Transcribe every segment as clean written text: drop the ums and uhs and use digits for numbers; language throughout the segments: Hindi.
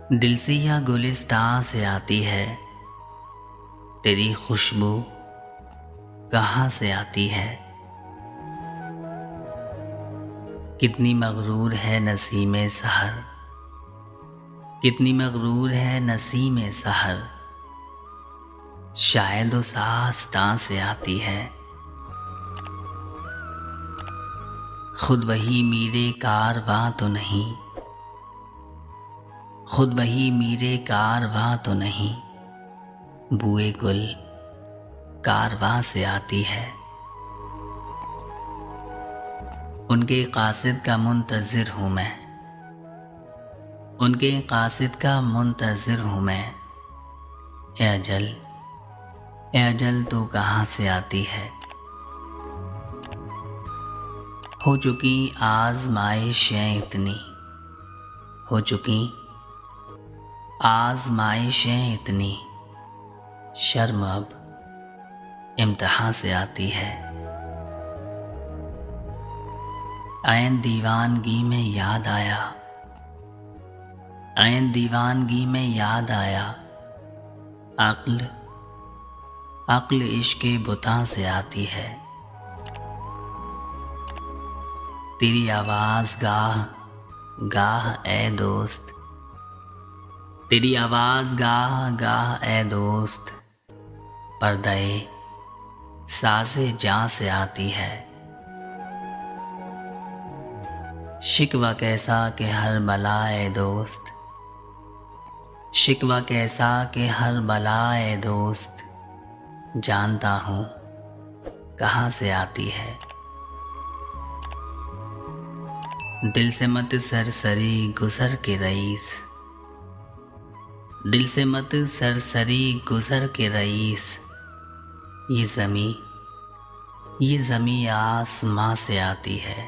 दिल से या गुलिस्तां से आती है, तेरी खुशबू कहाँ से आती है। कितनी मगरूर है नसीमे सहर, कितनी मगरूर है नसीमे सहर, शायद उस आस्तां से आती है। खुद वही मीरे कारवां तो नहीं, खुद वही मीरे कारवां तो नहीं, बुए गुल कारवां से आती है। उनके कासिद का मुंतज़िर हूँ मैं, उनके कासिद का मुंतज़िर हूँ मैं। ए अजल तू कहाँ से आती है। हो चुकी आज़माइशें इतनी, हो चुकी आज़माइशें इतनी, शर्म अब इम्तिहान से आती है। ऐन दीवानगी में याद आया, ऐन दीवानगी में याद आया, अक्ल अक्ल इश्क़े बुतां से आती है। तेरी आवाज़ गाह गाह ए दोस्त, तेरी आवाज़ गाह गाह ए दोस्त, पर्दे साज़े जां से आती है। शिकवा कैसा कि हर बला ए दोस्त, शिकवा कैसा कि हर बला ए दोस्त, जानता हूँ कहाँ से आती है। दिल से मत सरसरी गुज़र के रईस, दिल से मत सरसरी गुज़र के रईस, ये ज़मी आसमां से आती है,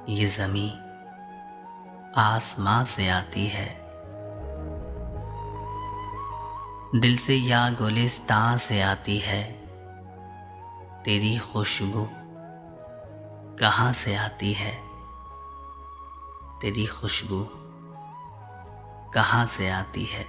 ये ज़मी आसमां से आती है। दिल से या गुलिस्तां से आती है, तेरी खुशबू कहाँ से आती है, तेरी खुशबू कहाँ से आती है।